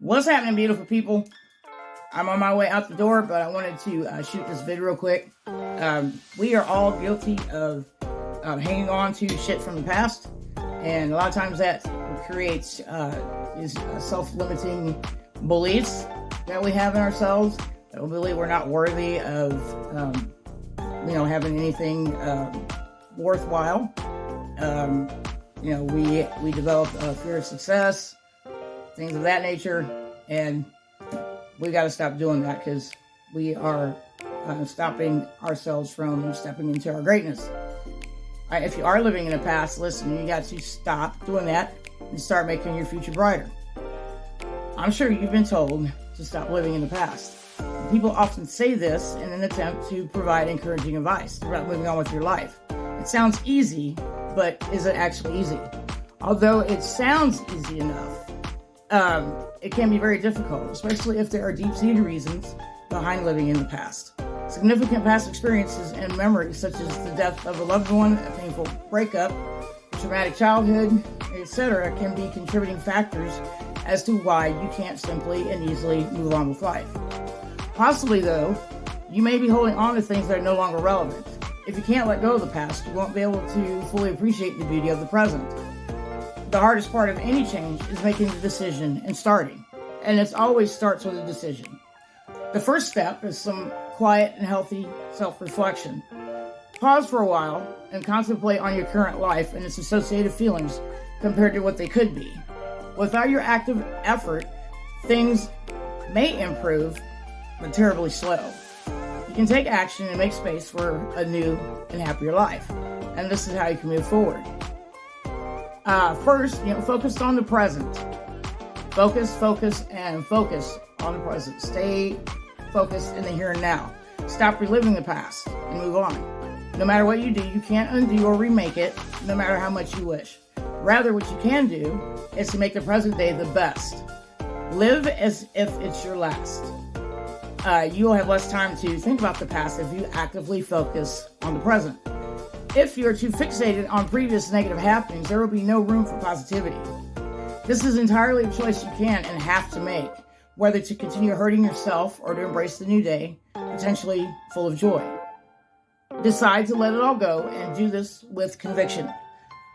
What's happening, beautiful people? I'm on my way out the door, but I wanted to shoot this video real quick. We are all guilty of hanging on to shit from the past, and a lot of times that creates these self-limiting beliefs that we have in ourselves that we believe we're not worthy of, having anything worthwhile. We develop a fear of success, things of that nature, and we got to stop doing that because we are stopping ourselves from stepping into our greatness. If you are living in the past, listen, you got to stop doing that and start making your future brighter. I'm sure you've been told to stop living in the past. People often say this in an attempt to provide encouraging advice about moving on with your life. It sounds easy, but is it actually easy? Although it sounds easy enough, it can be very difficult, especially if there are deep-seated reasons behind living in the past. Significant past experiences and memories, such as the death of a loved one, a painful breakup, a traumatic childhood, etc., can be contributing factors as to why you can't simply and easily move on with life. Possibly, though, you may be holding on to things that are no longer relevant. If you can't let go of the past, you won't be able to fully appreciate the beauty of the present. The hardest part of any change is making the decision and starting. And it always starts with a decision. The first step is some quiet and healthy self-reflection. Pause for a while and contemplate on your current life and its associated feelings compared to what they could be. Without your active effort, things may improve, but terribly slow. You can take action and make space for a new and happier life. And this is how you can move forward. First, focus on the present. Focus on the present. Stay focused in the here and now. Stop reliving the past and move on. No matter what you do, you can't undo or remake it, no matter how much you wish. Rather, what you can do is to make the present day the best. Live as if it's your last. You will have less time to think about the past if you actively focus on the present. If you're too fixated on previous negative happenings, there will be no room for positivity. This is entirely a choice you can and have to make, whether to continue hurting yourself or to embrace the new day, potentially full of joy. Decide to let it all go and do this with conviction.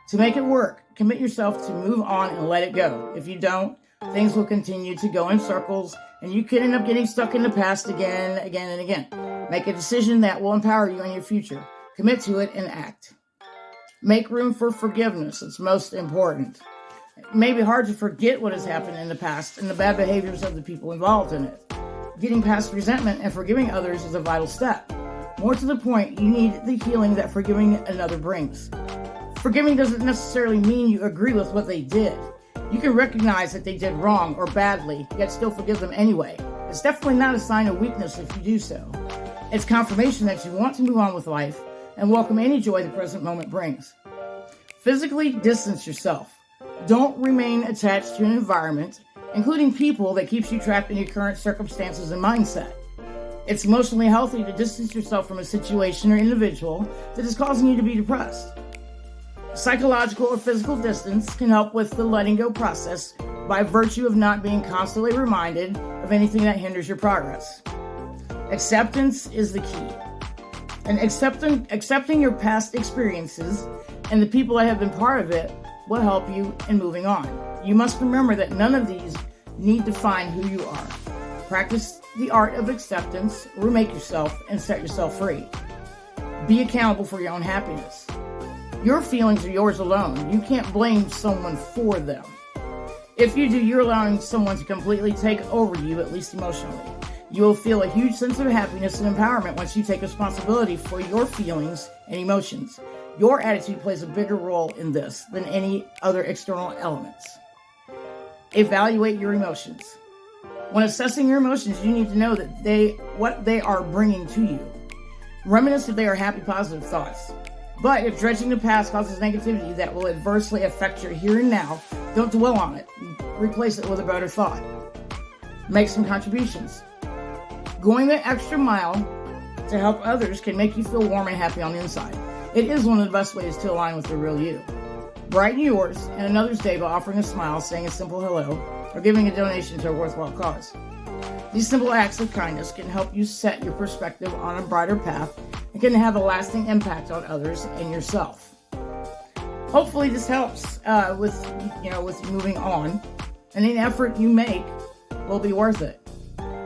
To make it work, commit yourself to move on and let it go. If you don't, things will continue to go in circles and you could end up getting stuck in the past again and again. Make a decision that will empower you in your future. Commit to it and act. Make room for forgiveness. It's most important. It may be hard to forget what has happened in the past and the bad behaviors of the people involved in it. Getting past resentment and forgiving others is a vital step. More to the point, you need the healing that forgiving another brings. Forgiving doesn't necessarily mean you agree with what they did. You can recognize that they did wrong or badly, yet still forgive them anyway. It's definitely not a sign of weakness if you do so. It's confirmation that you want to move on with life and welcome any joy the present moment brings. Physically distance yourself. Don't remain attached to an environment, including people, that keeps you trapped in your current circumstances and mindset. It's emotionally healthy to distance yourself from a situation or individual that is causing you to be depressed. Psychological or physical distance can help with the letting go process by virtue of not being constantly reminded of anything that hinders your progress. Acceptance is the key. And accepting your past experiences and the people that have been part of it will help you in moving on. You must remember that none of these need to define who you are. Practice the art of acceptance, remake yourself, and set yourself free. Be accountable for your own happiness. Your feelings are yours alone. You can't blame someone for them. If you do, you're allowing someone to completely take over you, at least emotionally. You will feel a huge sense of happiness and empowerment once you take responsibility for your feelings and emotions. Your attitude plays a bigger role in this than any other external elements. Evaluate your emotions. When assessing your emotions, you need to know that what they are bringing to you. Reminisce if they are happy, positive thoughts. But if dredging the past causes negativity that will adversely affect your here and now, don't dwell on it. Replace it with a better thought. Make some contributions. Going the extra mile to help others can make you feel warm and happy on the inside. It is one of the best ways to align with the real you. Brighten yours and another's day by offering a smile, saying a simple hello, or giving a donation to a worthwhile cause. These simple acts of kindness can help you set your perspective on a brighter path and can have a lasting impact on others and yourself. Hopefully this helps with moving on, and any effort you make will be worth it.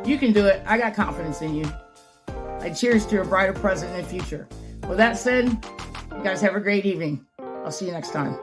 You can do it. I got confidence in you. I cheers to a brighter present and future. With that said, you guys have a great evening. I'll see you next time.